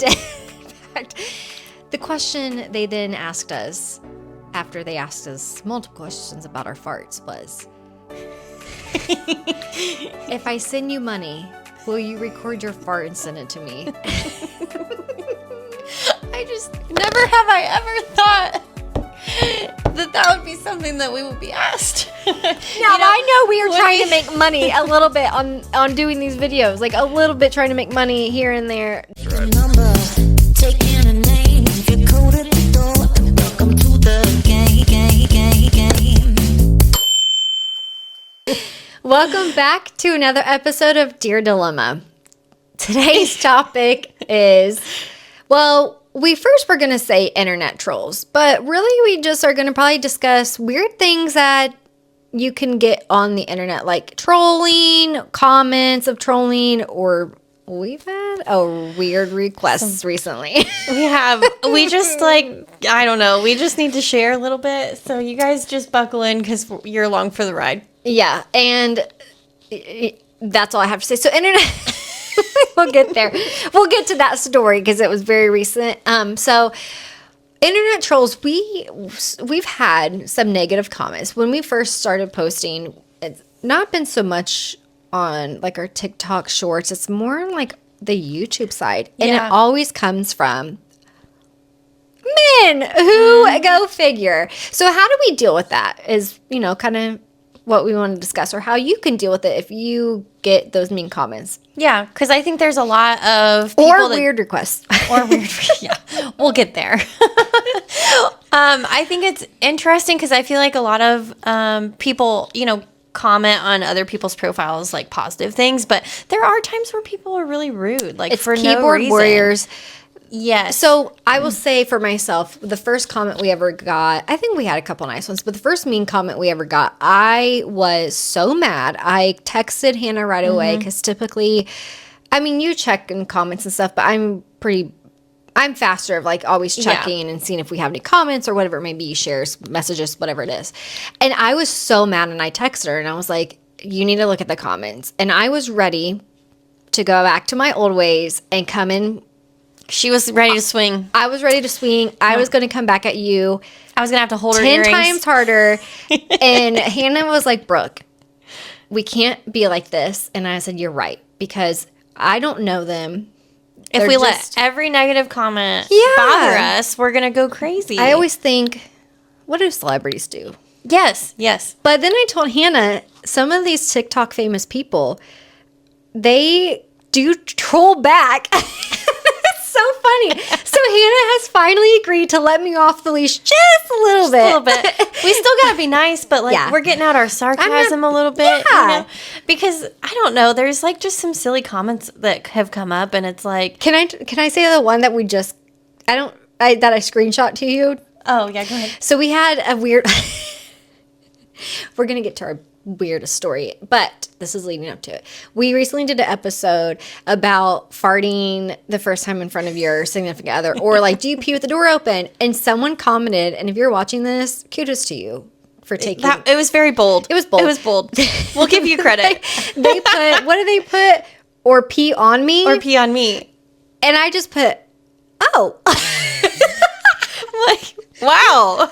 In fact, the question they then asked us, after they asked us multiple questions about our farts, was, if I send you money, will you record your fart and send it to me? I just, never have I ever thought that would be something that we would be asked. Now, I know we are trying to make money a little bit on doing these videos, like a little bit trying to make money here and there. Welcome back to another episode of Dear Dilemma. Today's topic is, well, we first were going to say internet trolls, but really we just are going to probably discuss weird things that you can get on the internet, like trolling, comments of trolling, or we've had weird requests recently. We just I don't know, we just need to share a little bit, so you guys just buckle in because you're along for the ride. Yeah, and that's all I have to say. So internet, we'll get there. We'll get to that story because it was very recent. So internet trolls, we've had some negative comments. When we first started posting, it's not been so much on like our TikTok shorts. It's more on like the YouTube side. And it always comes from men who go figure. So how do we deal with that is, kind of what we want to discuss, or how you can deal with it if you get those mean comments. Yeah, because I think there's a lot of people weird requests. We'll get there. I think it's interesting because I feel like a lot of people, comment on other people's profiles like positive things, but there are times where people are really rude, like it's for keyboard no reason. warriors. Yes. So I will say for myself, the first comment we ever got, I think we had a couple nice ones, but the first mean comment we ever got, I was so mad. I texted Hannah right away because typically, you check in comments and stuff, but I'm faster of like always checking and seeing if we have any comments or whatever it may be, shares, messages, whatever it is. And I was so mad, and I texted her and I was like, you need to look at the comments. And I was ready to go back to my old ways and come in. She was ready to swing. I was ready to swing. I was going to come back at you. I was going to have to hold her 10 earrings. times harder. And Hannah was like, Brooke, we can't be like this. And I said, you're right. Because I don't know them. If we let every negative comment bother us, we're going to go crazy. I always think, what do celebrities do? Yes. But then I told Hannah, some of these TikTok famous people, they do troll back. So funny. So Hannah has finally agreed to let me off the leash just a little bit. We still got to be nice, but we're getting out our sarcasm a little bit, because I don't know, there's like just some silly comments that have come up, and it's like, can I say the one that we just that I screenshot to you? Oh yeah, go ahead. So we had a weird we're going to get to our weirdest story, but this is leading up to it. We recently did an episode about farting the first time in front of your significant other, or like, do you pee with the door open? And someone commented, and if you're watching this, kudos to you for taking that. It was very bold. It was bold. We'll give you credit. They put, what do they put? Or pee on me? Or pee on me. And I just put, oh. Like, wow.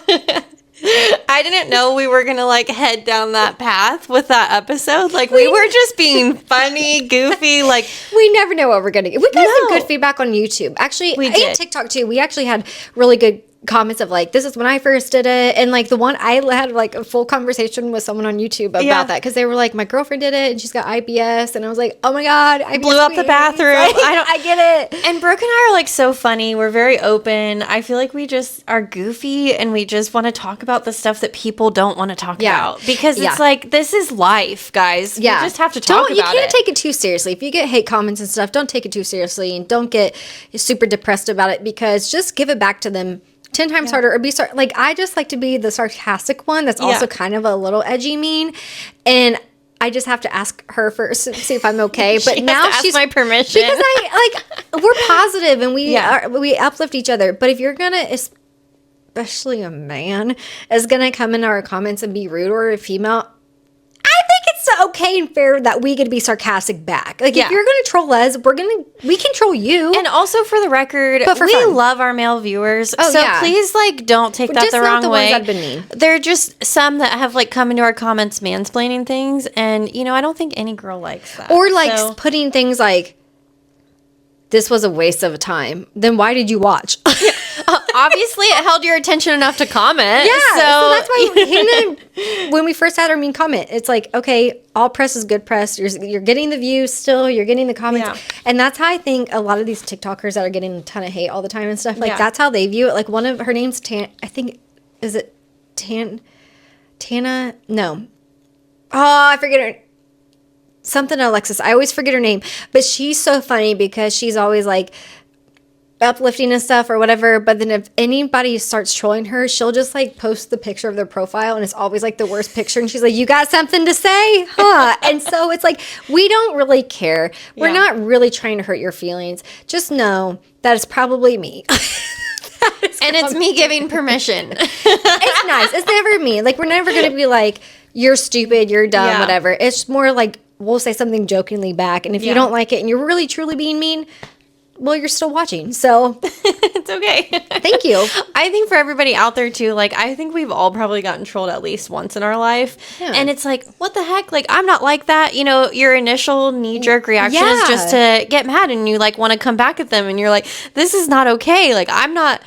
I didn't know we were going to head down that path with that episode. We were just being funny, goofy. We never know what we're going to get. We got some good feedback on YouTube. Actually, and TikTok too. We actually had really good comments of this is when I first did it. And the one I had a full conversation with someone on YouTube about that. Because they were like, my girlfriend did it and she's got IBS. And I was like, oh my God. IBS blew up the bathroom. I get it. And Brooke and I are so funny. We're very open. I feel like we just are goofy and we just want to talk about the stuff that people don't want to talk about. Because it's this is life, guys. Yeah. We just have to talk about it. You can't take it too seriously. If you get hate comments and stuff, don't take it too seriously. And don't get super depressed about it, because just give it back to them 10 times harder, or be I just like to be the sarcastic one that's also kind of a little edgy mean, and I just have to ask her first to see if I'm okay. But now she's my permission, because we're positive and we uplift each other. But if you're gonna, especially a man, is gonna come into our comments and be rude, or a female, I think it's it's okay and fair that we get to be sarcastic back. Like, if you're going to troll us, we can troll you. And also, for the record, we love our male viewers. Please, like, don't take that the wrong way. Ones that have been mean. There are just some that have, like, come into our comments mansplaining things. And, you know, I don't think any girl likes that. Or, like, putting things like, this was a waste of time. Then why did you watch? Obviously, it held your attention enough to comment. Yeah, so that's why Hannah, when we first had our mean comment, it's like, okay, all press is good press. You're getting the views still. You're getting the comments. Yeah. And that's how I think a lot of these TikTokers that are getting a ton of hate all the time and stuff, like, that's how they view it. Like, one of her name's I think, is it Tana? No. Oh, I forget her. Something Alexis. I always forget her name. But she's so funny because she's always, like, uplifting and stuff or whatever, but then if anybody starts trolling her, she'll just, like, post the picture of their profile, and it's always, like, the worst picture, and she's like, you got something to say, huh? And so it's like, we don't really care. We're not really trying to hurt your feelings. Just know that it's probably me. And it's me giving permission. It's nice. It's never me. Like, we're never going to be like, you're stupid, you're dumb, whatever. It's more like, we'll say something jokingly back, and if you don't like it and you're really truly being mean, well, you're still watching, so it's okay. Thank you. I think for everybody out there too, like, I think we've all probably gotten trolled at least once in our life. Yeah. And it's like, what the heck? Like, I'm not like that. You know, your initial knee-jerk reaction is just to get mad, and you, like, want to come back at them, and you're like, this is not okay. Like, I'm not,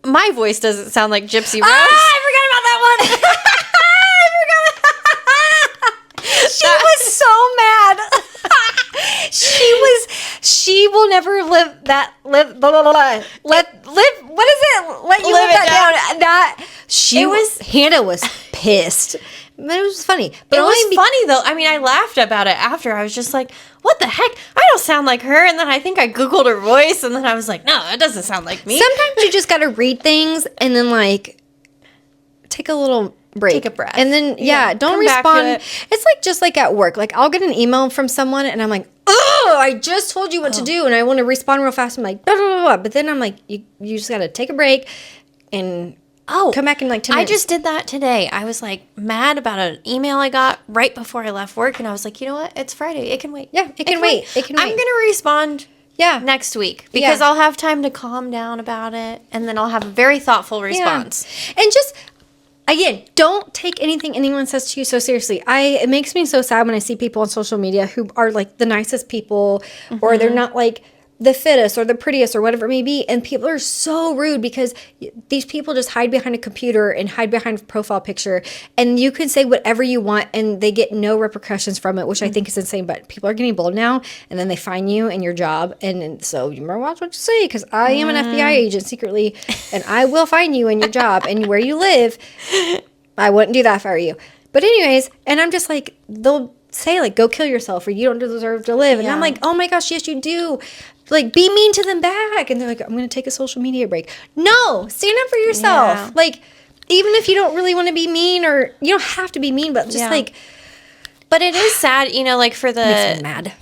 my voice doesn't sound like Gypsy Rose. I forgot about that one. She was so mad. She will never live blah, blah, blah, blah. Live, what is it? Let you live that down. Hannah was pissed. But it was funny. But it was funny, though. I mean, I laughed about it after. I was just like, what the heck? I don't sound like her. And then I think I Googled her voice, and then I was like, no, that doesn't sound like me. Sometimes you just got to read things and then, like, take a little break. Take a breath. And then, don't respond. It's like just like at work. Like, I'll get an email from someone, and I'm like, oh, I just told you what to do, and I want to respond real fast. I'm like, blah, blah, blah, blah. But then I'm like, you just got to take a break and come back in like 10 minutes. I just did that today. I was like mad about an email I got right before I left work, and I was like, you know what? It's Friday. It can wait. Yeah, it can wait. It can wait. I'm going to respond next week because I'll have time to calm down about it, and then I'll have a very thoughtful response. Yeah. And just, again, don't take anything anyone says to you so seriously. It makes me so sad when I see people on social media who are, like, the nicest people, or they're not, like, the fittest or the prettiest or whatever it may be, and people are so rude because these people just hide behind a computer and hide behind a profile picture, and you can say whatever you want and they get no repercussions from it, which I think is insane. But people are getting bold now, and then they find you in your job, and so you better watch what you say, because I am an FBI agent secretly, and I will find you in your job and where you live. I wouldn't do that if I were you. But anyways, and I'm just like, they'll say, like, go kill yourself, or you don't deserve to live. And I'm like, oh my gosh, yes you do. Like, be mean to them back. And they're like, I'm going to take a social media break. No, stand up for yourself. Yeah. Like, even if you don't really want to be mean, or you don't have to be mean, but just like. But it is sad, you know, like, for makes me mad.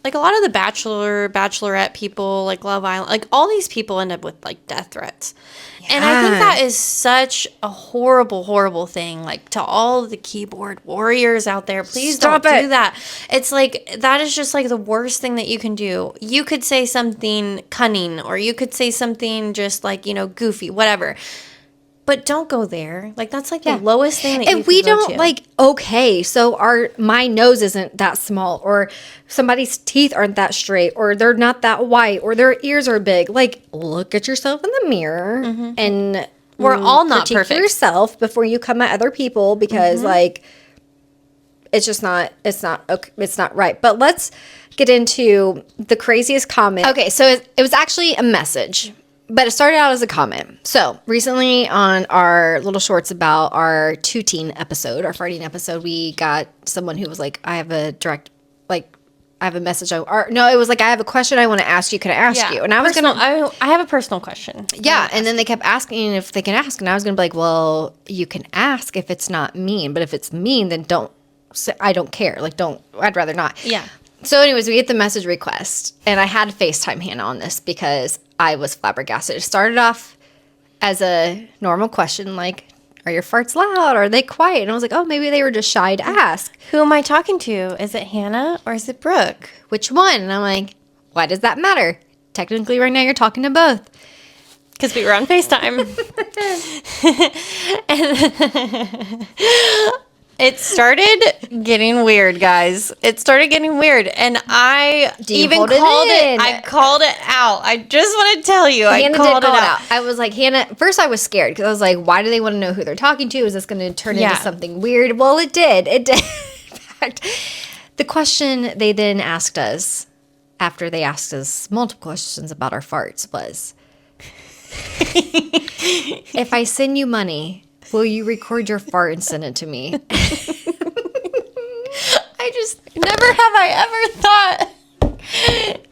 Like, a lot of the Bachelorette people, like Love Island, like, all these people end up with, like, death threats. Yeah. And I think that is such a horrible, horrible thing. Like, to all the keyboard warriors out there, please don't do that. It's like, that is just, like, the worst thing that you can do. You could say something cunning, or you could say something just, like, you know, goofy, whatever. But don't go there. Like, that's, like, the lowest thing that you can go to. And we don't, like, okay, so my nose isn't that small, or somebody's teeth aren't that straight, or they're not that white, or their ears are big. Like, look at yourself in the mirror, and we're all not perfect. Yourself before you come at other people, because, like, it's just not, it's not okay, it's not right. But let's get into the craziest comment. Okay, so it was actually a message. But it started out as a comment. So recently on our little shorts about our tooting episode, our farting episode, we got someone who was like, I have a message. It was like, I have a question I want to ask you. Can I ask you? And I was I have a personal question. Yeah. And then they kept asking if they can ask. And I was going to be like, well, you can ask if it's not mean. But if it's mean, then I don't care. Like, I'd rather not. Yeah. So anyways, we get the message request. And I had to FaceTime Hannah on this because I was flabbergasted. It started off as a normal question, like, are your farts loud? Are they quiet? And I was like, oh, maybe they were just shy to ask. Who am I talking to? Is it Hannah or is it Brooke? Which one? And I'm like, why does that matter? Technically, right now, you're talking to both. Because we were on FaceTime. And it started getting weird, guys. It started getting weird. And I even called it. I called it out. I just want to tell you. Hannah I called did it out. I was like, Hannah, first I was scared because I was like, why do they want to know who they're talking to? Is this going to turn into something weird? Well, it did. It did. In fact, the question they then asked us after they asked us multiple questions about our farts was, if I send you money, will you record your fart and send it to me? I just never have I ever thought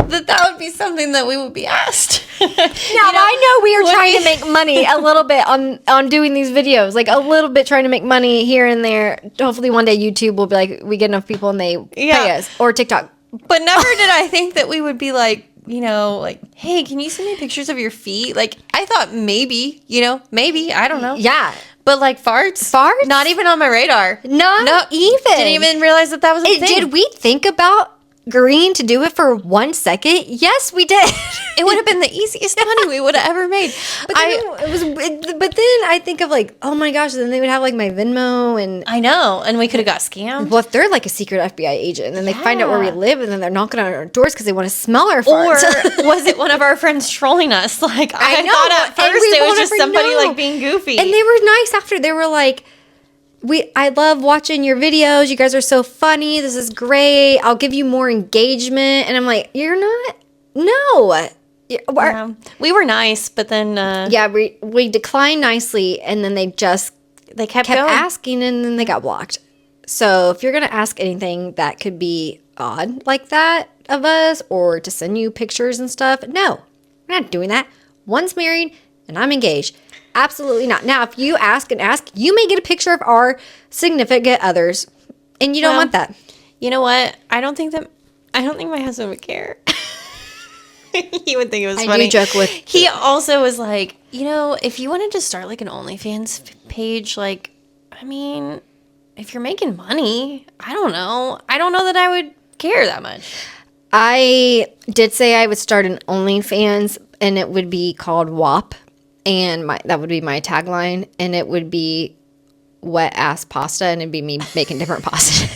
that would be something that we would be asked. Now, I know we are trying to make money a little bit on doing these videos, like a little bit trying to make money here and there. Hopefully one day YouTube will be like, we get enough people and they pay us, or TikTok. But never did I think that we would be like, like, hey, can you send me pictures of your feet? Like, I thought maybe, maybe, I don't know. Yeah. But like farts? Farts? Not even on my radar. No, even. Didn't even realize that was a thing. Did we think about agreeing to do it for 1 second? Yes, we did. It would have been the easiest money we would have ever made. But then I think of like, oh my gosh, then they would have like my Venmo and I know, and we could have got scammed. Well, if they're like a secret FBI agent and then they find out where we live and then they're knocking on our doors because they want to smell our farts. Or was it one of our friends trolling us? Like I thought at first it was just somebody like being goofy. And they were nice after. They were like, I love watching your videos. You guys are so funny. This is great. I'll give you more engagement. And I'm like, you're not? No. Yeah. We were nice, but then... we declined nicely, and then they kept going. asking, and then they got blocked. So if you're going to ask anything that could be odd like that of us, or to send you pictures and stuff, no. We're not doing that. One's married, and I'm engaged. Absolutely not. Now, if you ask, you may get a picture of our significant others, and you don't want that. You know what? I don't think my husband would care. He would think it was funny. I do joke with... He also was like, if you wanted to start like an OnlyFans page, like, I mean, if you're making money, I don't know. I don't know that I would care that much. I did say I would start an OnlyFans, and it would be called WAP. And that would be my tagline, and it would be wet ass pasta, and it'd be me making different pasta.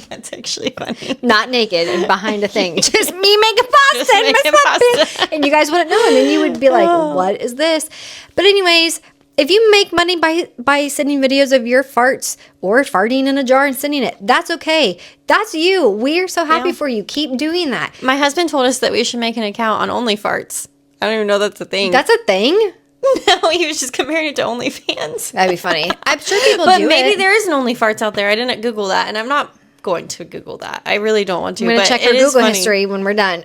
That's actually funny. Not naked and behind a thing, just me making pasta and you guys wouldn't know, and then you would be like, "What is this?" But anyways, if you make money by sending videos of your farts or farting in a jar and sending it, that's okay. That's you. We're so happy for you. Keep doing that. My husband told us that we should make an account on OnlyFarts. I don't even know that's a thing. That's a thing. No, he was just comparing it to OnlyFans. That'd be funny. I'm sure people do it. But maybe there is an OnlyFarts out there. I didn't Google that, and I'm not going to Google that. I really don't want to. I'm going to check our Google history when we're done.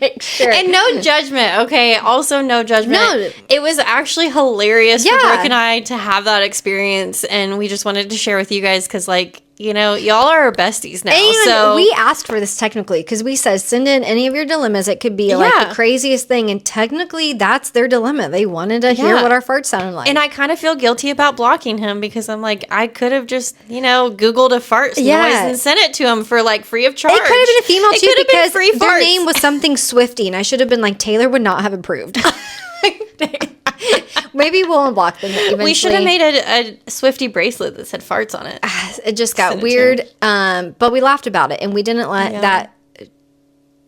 Make sure. And no judgment, okay? Also, no judgment. No. It was actually hilarious for Brooke and I to have that experience, and we just wanted to share with you guys because, like, y'all are our besties now. And so we asked for this technically because we said send in any of your dilemmas. It could be like the craziest thing, and technically that's their dilemma. They wanted to hear what our farts sounded like. And I kind of feel guilty about blocking him because I'm like, I could have just Googled a fart noise and sent it to him for like free of charge. It could have been a female too because their name was something Swifty, and I should have been like, Taylor would not have approved. Maybe we'll unblock them eventually. We should have made a Swifty bracelet that said farts on it. It just got weird, but we laughed about it, and we didn't let that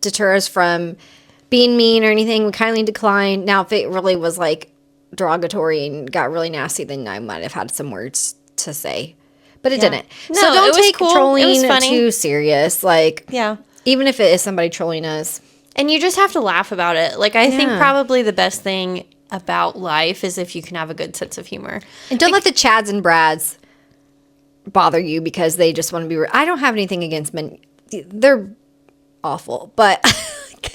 deter us from being mean or anything. We kindly declined. Now, if it really was like derogatory and got really nasty, then I might have had some words to say, but it didn't. No, so don't take trolling too serious. Like, even if it is somebody trolling us. And you just have to laugh about it. Like, I think probably the best thing about life is if you can have a good sense of humor. And don't let the Chads and Brads bother you because they just want to be... I don't have anything against men. They're awful, but...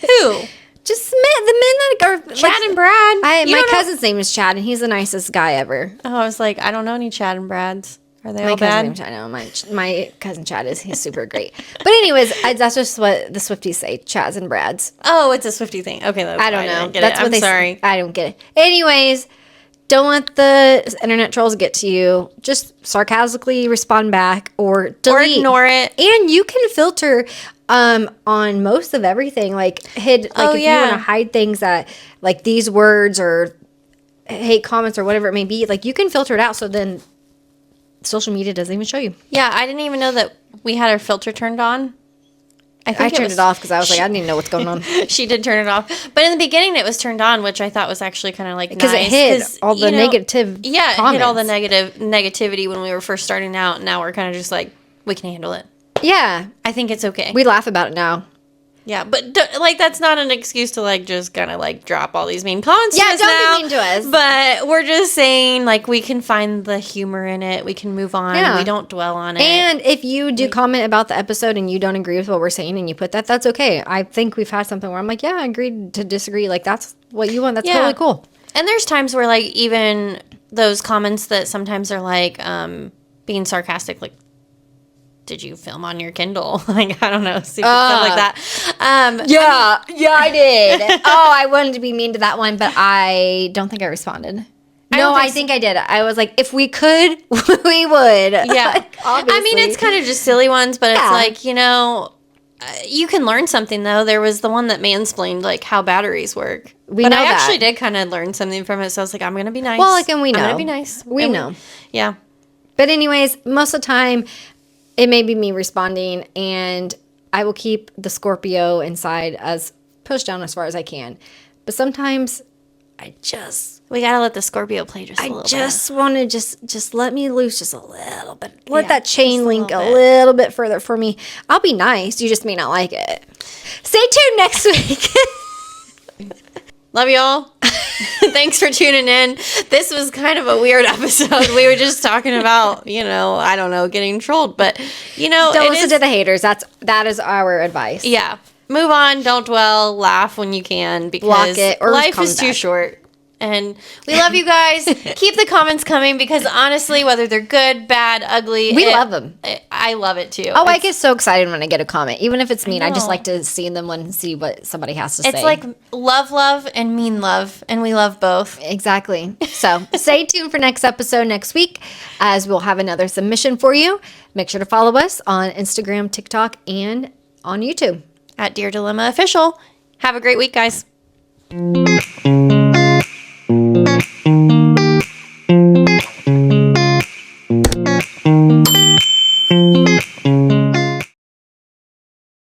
Who? Just the men that are... Chad and Brad. My cousin's name is Chad, and he's the nicest guy ever. Oh, I was like, I don't know any Chad and Brads. Are they all bad? I know. My cousin Chad he's super great. But anyways, that's just what the Swifties say, Chads and Brads. Oh, it's a Swiftie thing. Okay, I don't know. That's what I'm sorry. I don't get it. Anyways, don't let the internet trolls get to you. Just sarcastically respond back or delete. Or ignore it. And you can filter on most of everything. Like, if you want to hide things that, like, these words or hate comments or whatever it may be, like, you can filter it out so then social media doesn't even show you. Yeah, I didn't even know that we had our filter turned on. I turned it off because I was like, I didn't even know what's going on. She did turn it off. But in the beginning, it was turned on, which I thought was actually kind of like nice. Because it hid all the negative comments. It hid all the negativity when we were first starting out. And now we're kind of just like, we can handle it. Yeah. I think it's okay. We laugh about it now. Yeah, but like that's not an excuse to like just kind of like drop all these mean comments. Yeah, don't be mean to us. But we're just saying like we can find the humor in it. We can move on. Yeah. We don't dwell on it. And if you do comment about the episode and you don't agree with what we're saying and you put that, that's okay. I think we've had something where I'm like, yeah, I agreed to disagree. Like that's what you want. That's totally cool. And there's times where like even those comments that sometimes are like being sarcastic, like, did you film on your Kindle? Like, I don't know, stupid stuff like that. Yeah, I did. I wanted to be mean to that one, but I don't think I responded. I think I did. I was like, if we could, we would. Yeah. Like, obviously. I mean, it's kind of just silly ones, but it's like, you know, you can learn something, though. There was the one that mansplained, like, how batteries work. But I actually did kind of learn something from it, so I was like, I'm going to be nice. Well, like, and we know. I'm going to be nice. We know. Yeah. But anyways, most of the time, it may be me responding, and I will keep the Scorpio inside as pushed down as far as I can. But sometimes we gotta let the Scorpio play just a little bit. I just want to just let me loose just a little bit. Let that chain link a little bit further for me. I'll be nice. You just may not like it. Stay tuned next week. Love y'all. Thanks for tuning in. This was kind of a weird episode. We were just talking about, you know, I don't know, getting trolled. But, you know, don't listen to the haters. That is our advice. Yeah. Move on. Don't dwell. Laugh when you can because block it or life is too short. And we love you guys. Keep the comments coming because honestly, whether they're good, bad, ugly, we love them. I love it too. Oh, I get so excited when I get a comment. Even if it's mean, I just like to see them and see what somebody has to say. It's like love, and mean love, and we love both. Exactly. So stay tuned for next episode next week as we'll have another submission for you. Make sure to follow us on Instagram, TikTok, and on YouTube. At Dear Dilemma Official. Have a great week, guys.